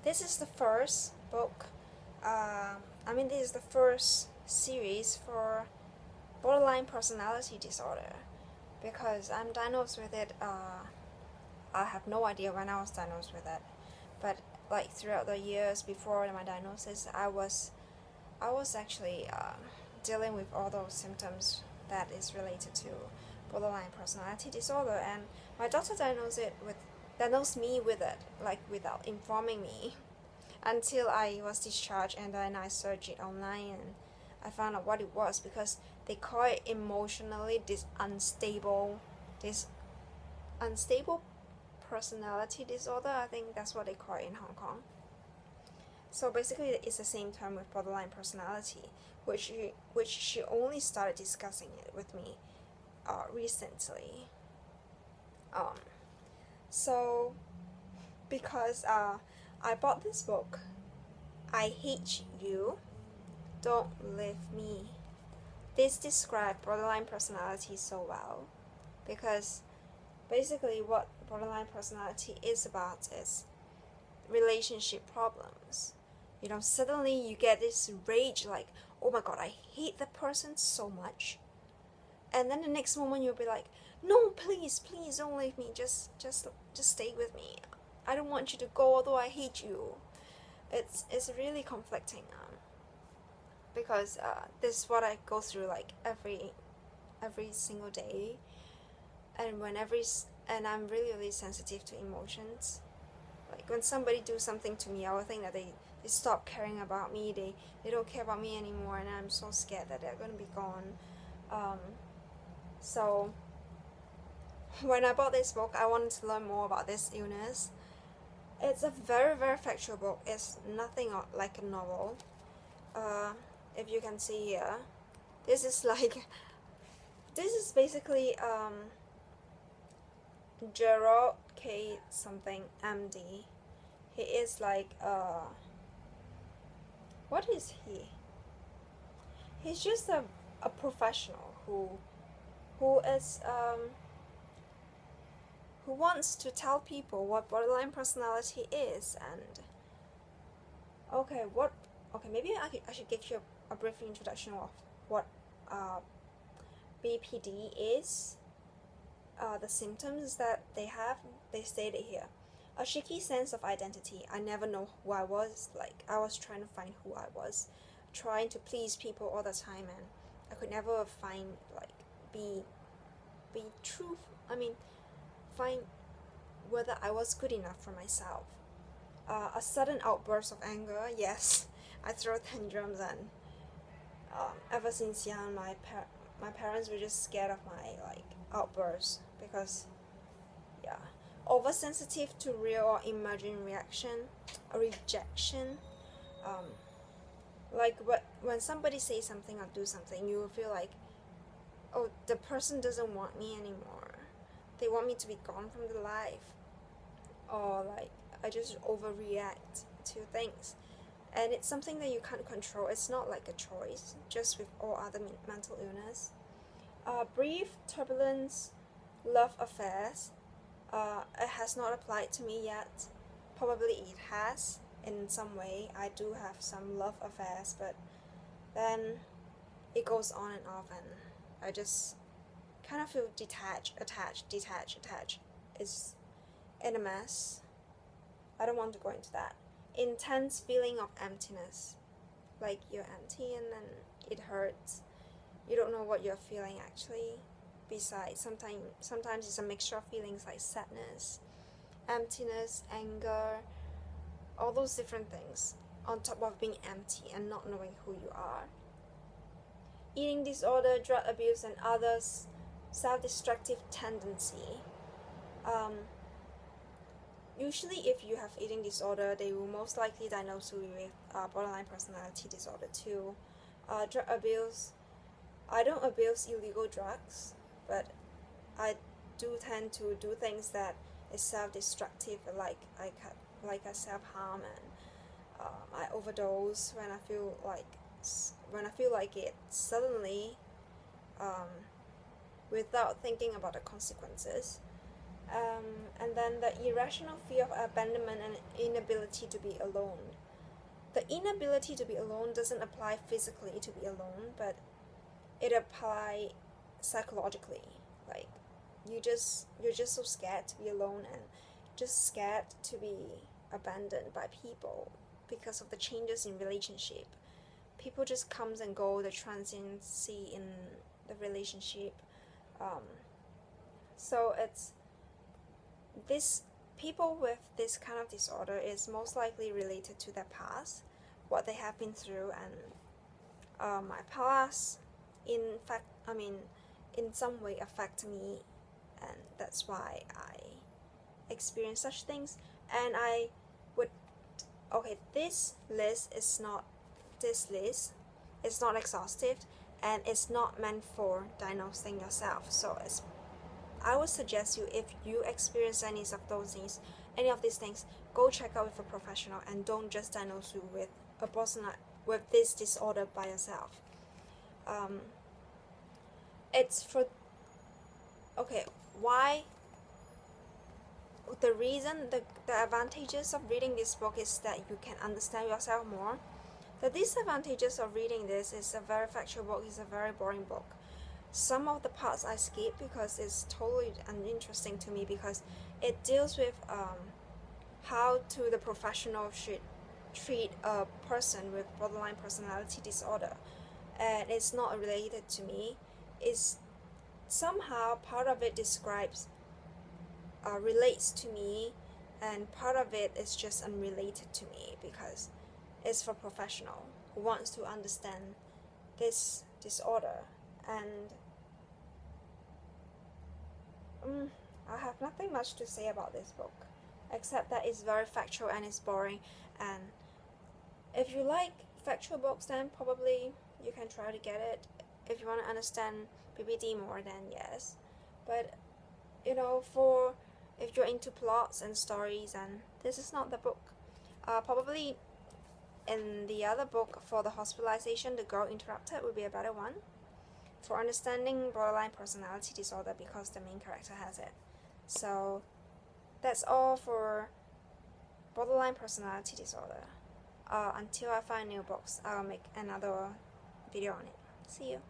this is the first book. This is the first series for borderline personality disorder, because I'm diagnosed with it. I have no idea when I was diagnosed with it, but like throughout the years before my diagnosis, I was actually dealing with all those symptoms that is related to borderline personality disorder, and my doctor diagnosed me with it, like without informing me, until I was discharged, and then I searched it online and I found out what it was, because they call it emotionally unstable personality disorder. I think that's what they call it in Hong Kong. So basically, it's the same term with borderline personality, which she only started discussing it with me recently. So because I bought this book, I Hate You, Don't Leave Me. This describes borderline personality so well, because basically what borderline personality is about is relationship problems. Suddenly you get this rage, like, oh my god, I hate that person so much, and then the next moment you'll be like, no, please don't leave me, just stay with me, I don't want you to go, although I hate you. It's really conflicting, because this is what I go through, like every single day, and and I'm really sensitive to emotions. Like when somebody do something to me, I will think that they stop caring about me, they don't care about me anymore, and I'm so scared that they're gonna be gone. So when I bought this book, I wanted to learn more about this illness. It's a very factual book. It's nothing like a novel. If you can see here, this is basically Jerold K something MD. He is like what is he? He's just a professional who is who wants to tell people what borderline personality is. And okay, maybe I should give you a brief introduction of what BPD is. The symptoms that they stated here: a shaky sense of identity. I never know who I was. Like, I was trying to find who I was, trying to please people all the time, and I could never find, like, be true. Find whether I was good enough for myself. A sudden outburst of anger. Yes, I throw tantrums, and ever since young, my parents were just scared of my, like, outbursts, because oversensitive to real or emerging reaction, or rejection. Like when somebody says something or do something, you will feel like, oh, the person doesn't want me anymore, they want me to be gone from the life, or like I just overreact to things. And it's something that you can't control. It's not like a choice, just with all other mental illness. Brief turbulence, love affairs. It has not applied to me yet. Probably it has in some way. I do have some love affairs, but then it goes on and off, and I just kind of feel detached. It's in a mess. I don't want to go into that. Intense feeling of emptiness. Like you're empty and then it hurts. You don't know what you're feeling actually. Besides, sometimes it's a mixture of feelings like sadness, emptiness, anger, all those different things, on top of being empty and not knowing who you are. Eating disorder, drug abuse, and others, self-destructive tendency. Usually if you have eating disorder, they will most likely diagnose you with borderline personality disorder too. Drug abuse. I don't abuse illegal drugs, but I do tend to do things that is self-destructive, like I self-harm, and I overdose when I feel like it suddenly, without thinking about the consequences. And then the irrational fear of abandonment and inability to be alone. The inability to be alone doesn't apply physically to be alone, but it applies psychologically. Like you're just so scared to be alone and just scared to be abandoned by people because of the changes in relationship. People just comes and go, the transiency in the relationship. So it's this people with this kind of disorder is most likely related to their past, what they have been through, and my past in some way affect me, and that's why I experience such things. And I would this list is not exhaustive, and it's not meant for diagnosing yourself. So I would suggest you, if you experience any of these things, go check out with a professional and don't just diagnose you with a person with this disorder by yourself. It's for why the reason the advantages of reading this book is that you can understand yourself more. The disadvantages of reading this is a very factual book, it's a very boring book. Some of the parts I skip because it's totally uninteresting to me, because it deals with how the professional should treat a person with borderline personality disorder, and it's not related to me. It's somehow part of it relates to me, and part of it is just unrelated to me because it's for professional who wants to understand this disorder. And I have nothing much to say about this book except that it's very factual and it's boring. And if you like factual books, then probably you can try to get it. If you want to understand BPD more, then yes. But if you're into plots and stories, and this is not the book. Probably in the other book, for the hospitalization, The Girl Interrupted would be a better one for understanding borderline personality disorder, because the main character has it. So that's all for borderline personality disorder. Until I find new books, I'll make another video on it. See you.